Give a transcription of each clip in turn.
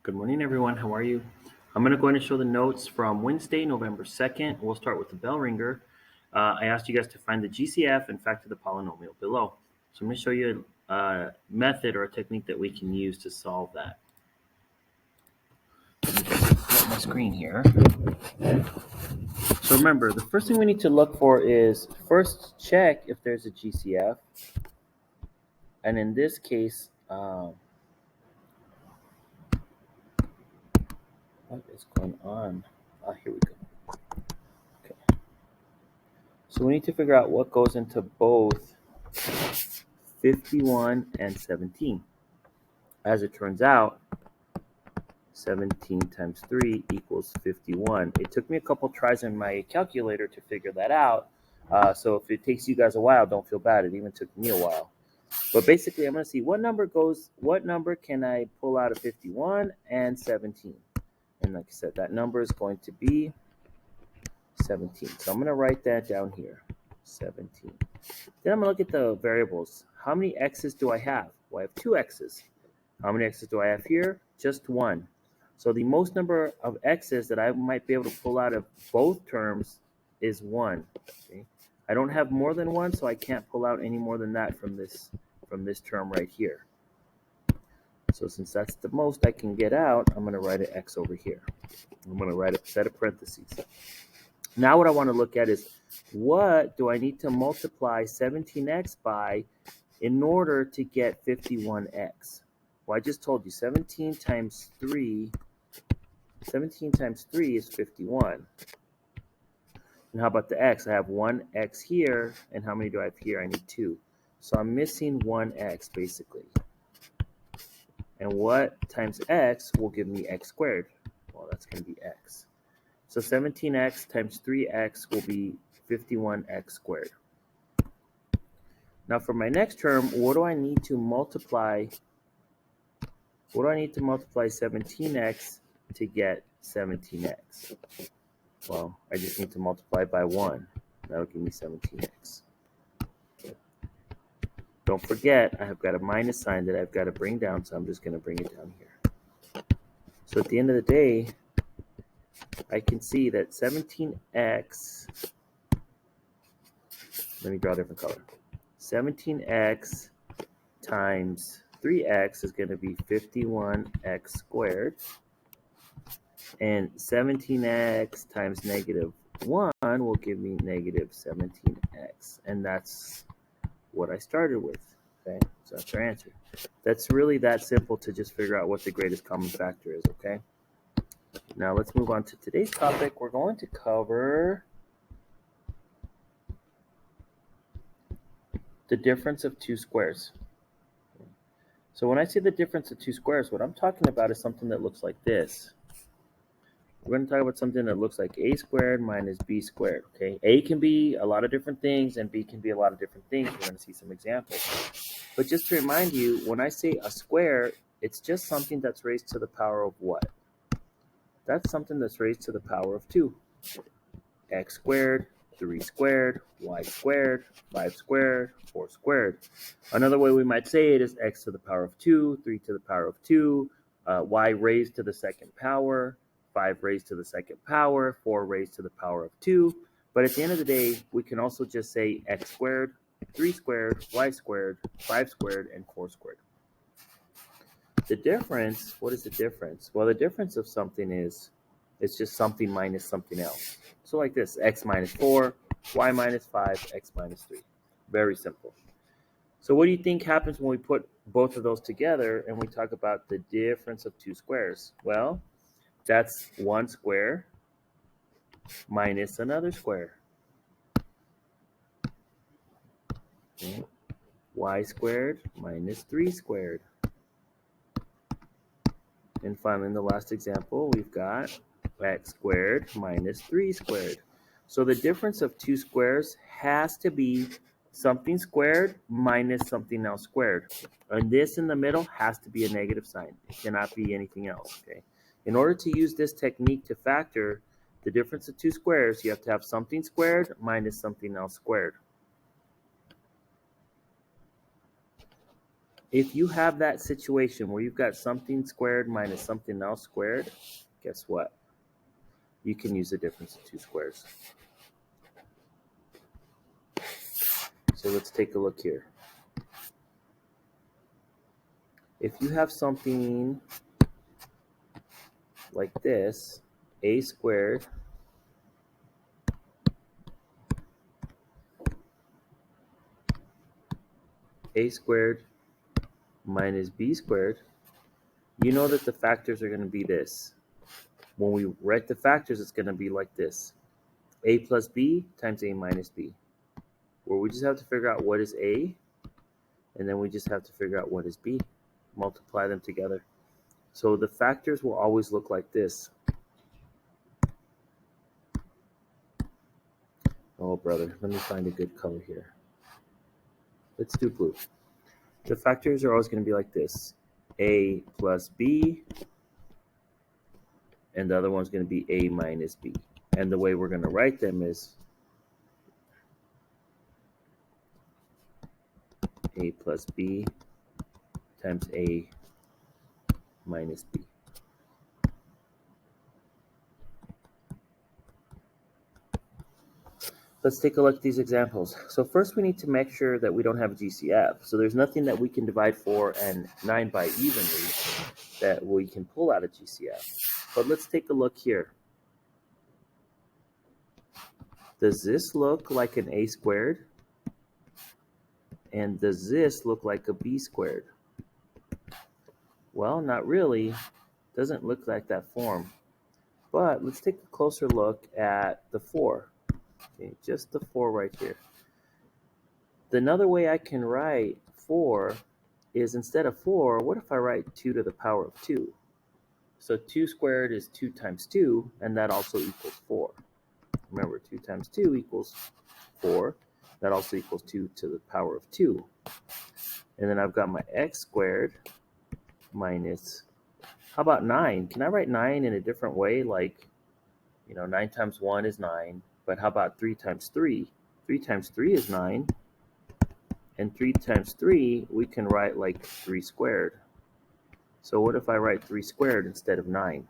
Good morning, everyone. How are you? I'm going to go ahead and show the notes from Wednesday, November 2nd. We'll start with the bell ringer. I asked you guys to find the GCF and factor the polynomial below. So I'm going to show you a method or a technique that we can use to solve that. Let me just pull up my screen here. So remember, the first thing we need to look for is first check if there's a GCF. And in this case, what is going on? Here we go. Okay. So we need to figure out what goes into both 51 and 17. As it turns out, 17 times 3 equals 51. It took me a couple tries in my calculator to figure that out. So if it takes you guys a while, don't feel bad. It even took me a while. But basically, I'm going to see what number can I pull out of 51 and 17. And like I said, that number is going to be 17. So I'm going to write that down here, 17. Then I'm going to look at the variables. How many x's do I have? Well, I have 2 x's. How many x's do I have here? Just 1. So the most number of x's that I might be able to pull out of both terms is 1. Okay? I don't have more than 1, so I can't pull out any more than that from this term right here. So since that's the most I can get out, I'm going to write an x over here. I'm going to write a set of parentheses. Now what I want to look at is what do I need to multiply 17x by in order to get 51x? Well, I just told you 17 times 3 is 51. And how about the x? I have 1x here, and how many do I have here? I need 2. So I'm missing 1x basically. And what times x will give me x squared? Well, that's going to be x. So 17x times 3x will be 51x squared. Now for my next term, what do I need to multiply? What do I need to multiply 17x to get 17x? Well, I just need to multiply by 1. That'll give me 17x. Don't forget, I have got a minus sign that I've got to bring down, so I'm just going to bring it down here. So at the end of the day, I can see that 17x, let me draw a different color. 17x times 3x is going to be 51x squared. And 17x times negative 1 will give me negative 17x. And that's what I started with. Okay, so that's our answer. That's really that simple to just figure out what the greatest common factor is, okay? Now let's move on to today's topic. We're going to cover the difference of 2 squares. So when I say the difference of 2 squares, what I'm talking about is something that looks like this. We're going to talk about something that looks like a squared minus b squared, okay? A can be a lot of different things, and b can be a lot of different things. We're going to see some examples. But just to remind you, when I say a square, it's just something that's raised to the power of what? That's something that's raised to the power of 2. X squared, 3 squared, y squared, 5 squared, 4 squared. Another way we might say it is x to the power of 2, 3 to the power of 2, y raised to the second power, 5 raised to the second power, 4 raised to the power of 2. But at the end of the day, we can also just say x squared, 3 squared, y squared, 5 squared, and 4 squared. The difference, what is the difference? Well, the difference of something is it's just something minus something else. So like this, x minus 4, y minus 5, x minus 3. Very simple. So what do you think happens when we put both of those together and we talk about the difference of 2 squares? Well, that's 1 square minus another square. Okay. Y squared minus 3 squared. And finally, in the last example, we've got x squared minus 3 squared. So the difference of 2 squares has to be something squared minus something else squared. And this in the middle has to be a negative sign. It cannot be anything else, okay? In order to use this technique to factor the difference of 2 squares, you have to have something squared minus something else squared. if you have that situation where you've got something squared minus something else squared, guess what? You can use the difference of two squares. So let's take a look here. If you have something like this, a squared minus b squared, you know that the factors are going to be this. When we write the factors, it's going to be like this. A plus b times a minus b, where we just have to figure out what is a, and then we just have to figure out what is b. Multiply them together. So the factors will always look like this. Oh, brother, let me find a good color here. Let's do blue. The factors are always going to be like this. A plus b, and the other one's going to be a minus b. And the way we're going to write them is a plus b times a minus b. Let's take a look at these examples. So first we need to make sure that we don't have a GCF. So there's nothing that we can divide 4 and 9 by evenly that we can pull out a GCF. But let's take a look here. Does this look like an a squared? And does this look like a b squared? Well, not really. Doesn't look like that form. But let's take a closer look at the 4. Okay, just the 4 right here. Another way I can write 4 is instead of 4, what if I write 2 to the power of 2? So 2 squared is 2 times 2, and that also equals 4. Remember, 2 times 2 equals 4. That also equals 2 to the power of 2. And then I've got my x squared minus, how about 9? Can I write 9 in a different way? Like, 9 times 1 is 9. But how about 3 times 3? 3 times 3 is 9. And 3 times 3, we can write like 3 squared. So what if I write 3 squared instead of 9?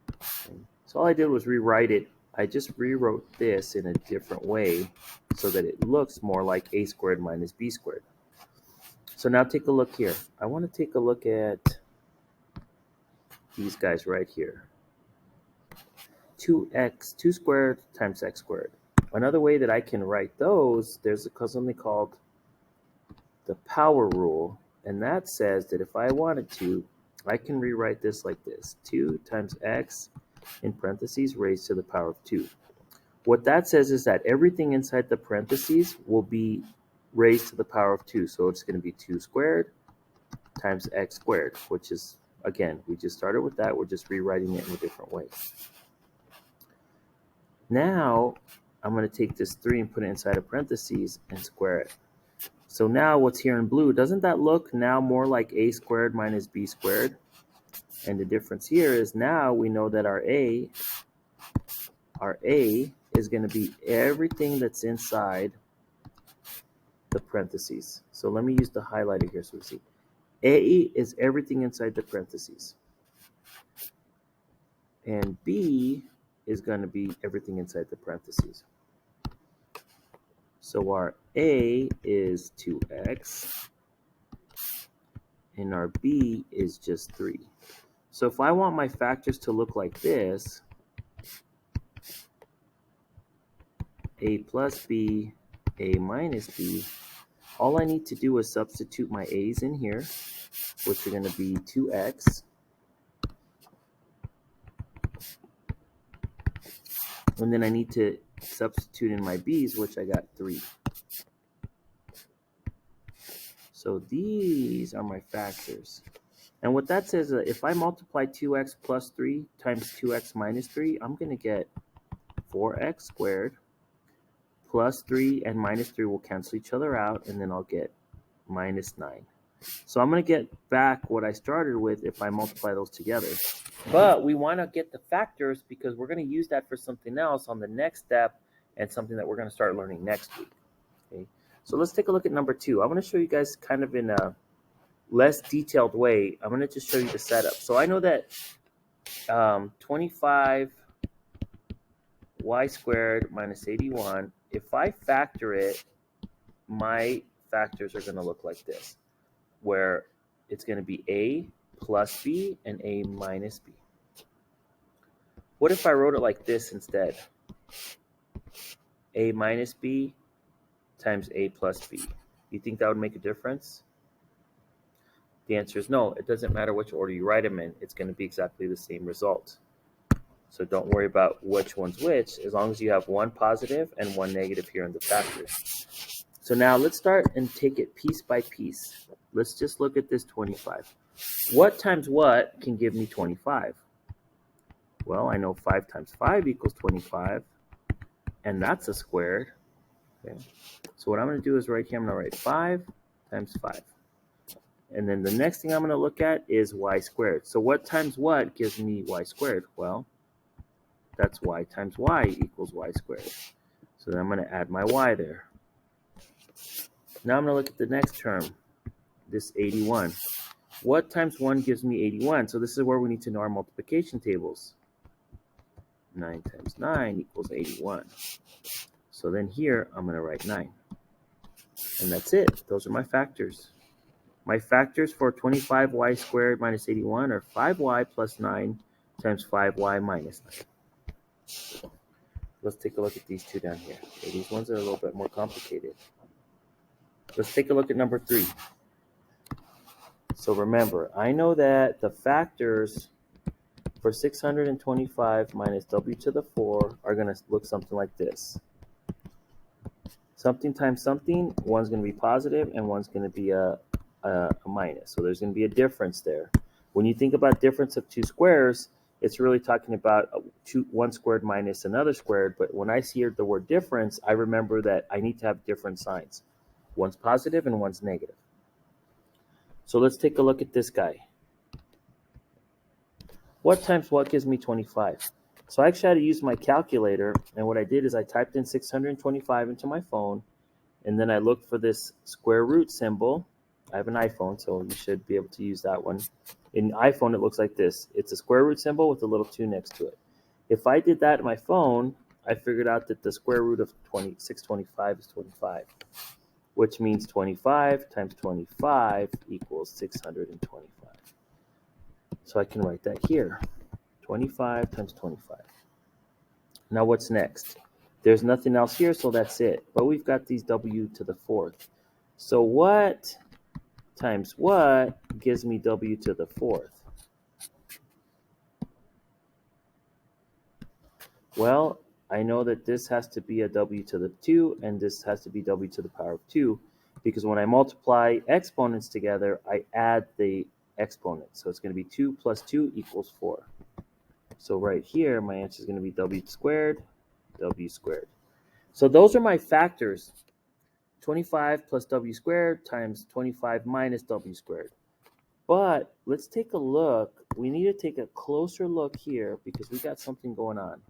Okay. So all I did was rewrite it. I just rewrote this in a different way so that it looks more like a squared minus b squared. So now take a look here. I want to take a look at these guys right here. 2 squared times x squared. Another way that I can write those, there's something called the power rule, and that says that if I wanted to, I can rewrite this like this. 2 times x in parentheses raised to the power of 2. What that says is that everything inside the parentheses will be raised to the power of 2. So it's going to be 2 squared times x squared, which is, again, we just started with that. We're just rewriting it in a different way. Now, I'm going to take this 3 and put it inside of parentheses and square it. So now what's here in blue, doesn't that look now more like a squared minus b squared? And the difference here is now we know that our a is going to be everything that's inside the parentheses. So let me use the highlighter here so we see. A is everything inside the parentheses. And b is going to be everything inside the parentheses. So our a is 2x, and our b is just 3. So if I want my factors to look like this, a plus b, a minus b, all I need to do is substitute my a's in here, which are going to be 2x, and then I need to substitute in my b's, which I got 3. So these are my factors. And what that says is if I multiply 2x plus 3 times 2x minus 3, I'm going to get 4x squared plus 3 and minus 3 will cancel each other out, and then I'll get minus 9. So I'm going to get back what I started with if I multiply those together. But we want to get the factors because we're going to use that for something else on the next step and something that we're going to start learning next week. Okay? So let's take a look at number 2. I'm going to show you guys kind of in a less detailed way. I'm going to just show you the setup. So I know that 25 y squared minus 81, if I factor it, my factors are going to look like this, where it's going to be a plus b and a minus b. What if I wrote it like this instead? A minus b times a plus b. You think that would make a difference? The answer is no. It doesn't matter which order you write them in. It's going to be exactly the same result. So don't worry about which one's which, as long as you have one positive and one negative here in the factors. So now let's start and take it piece by piece. Let's just look at this 25. What times what can give me 25? Well, I know 5 times 5 equals 25, and that's a squared. Okay. So what I'm going to do is right here, I'm going to write 5 times 5. And then the next thing I'm going to look at is y squared. So what times what gives me y squared? Well, that's y times y equals y squared. So then I'm going to add my y there. Now I'm going to look at the next term, this 81. What times 1 gives me 81? So this is where we need to know our multiplication tables. 9 times 9 equals 81. So then here, I'm going to write 9. And that's it. Those are my factors. My factors for 25y squared minus 81 are 5y plus 9 times 5y minus 9. Let's take a look at these two down here. Okay, these ones are a little bit more complicated. Let's take a look at number 3. So remember, I know that the factors for 625 minus w to the 4 are going to look something like this. Something times something, one's going to be positive and one's going to be a minus. So there's going to be a difference there. When you think about difference of two squares, it's really talking about one squared minus another squared. But when I see the word difference, I remember that I need to have different signs. One's positive and one's negative. So let's take a look at this guy. What times what gives me 25? So I actually had to use my calculator, and what I did is I typed in 625 into my phone, and then I looked for this square root symbol. I have an iPhone, so you should be able to use that one. In iPhone, it looks like this. It's a square root symbol with a little 2 next to it. If I did that in my phone, I figured out that the square root of 625 is 25, which means 25 times 25 equals 625. So I can write that here, 25 times 25. Now what's next? There's nothing else here, so that's it. But we've got these w to the 4th. So what times what gives me w to the 4th? Well, I know that this has to be a w to the 2, and this has to be w to the power of 2, because when I multiply exponents together, I add the exponents. So it's going to be 2 plus 2 equals 4. So right here, my answer is going to be w squared, w squared. So those are my factors. 25 plus w squared times 25 minus w squared. But let's take a look. We need to take a closer look here because we got something going on.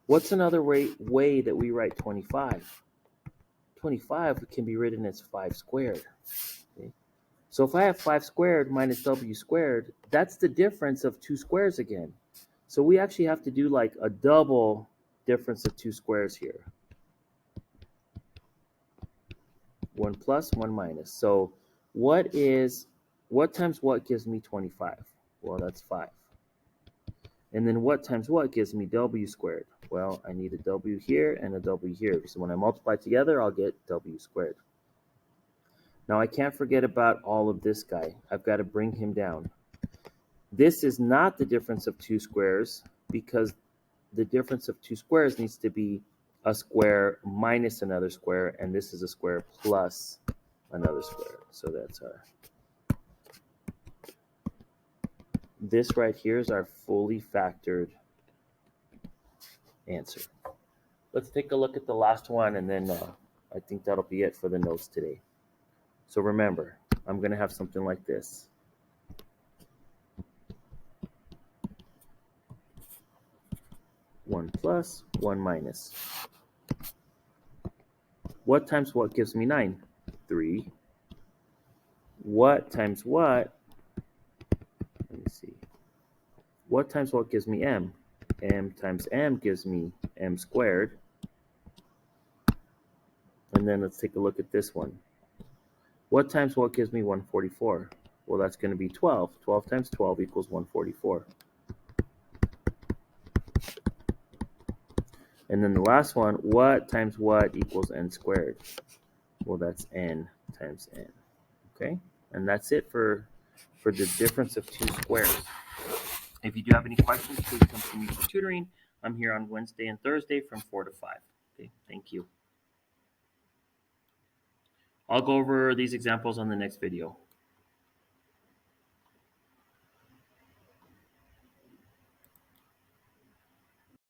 What's another way that we write 25? 25 can be written as 5 squared. Okay? So if I have 5 squared minus w squared, that's the difference of 2 squares again. So we actually have to do like a double difference of 2 squares here. 1 plus, 1 minus. So what times what gives me 25? Well, that's 5. And then what times what gives me w squared? Well, I need a w here and a w here. So when I multiply together, I'll get w squared. Now I can't forget about all of this guy. I've got to bring him down. This is not the difference of 2 squares because the difference of 2 squares needs to be a square minus another square, and this is a square plus another square. So that's our... This right here is our fully factored answer. Let's take a look at the last one, and then I think that'll be it for the notes today. So remember, I'm going to have something like this. One plus, one minus. What times what gives me 9? 3. What times what? Let me see. What times what gives me m? M times m gives me m squared. And then let's take a look at this one. What times what gives me 144? Well, that's going to be 12. 12 times 12 equals 144. And then the last one, what times what equals n squared? Well, that's n times n. Okay? And that's it for the difference of two squares. If you do have any questions, please come to me for tutoring. I'm here on Wednesday and Thursday from 4 to 5. Okay, thank you. I'll go over these examples on the next video.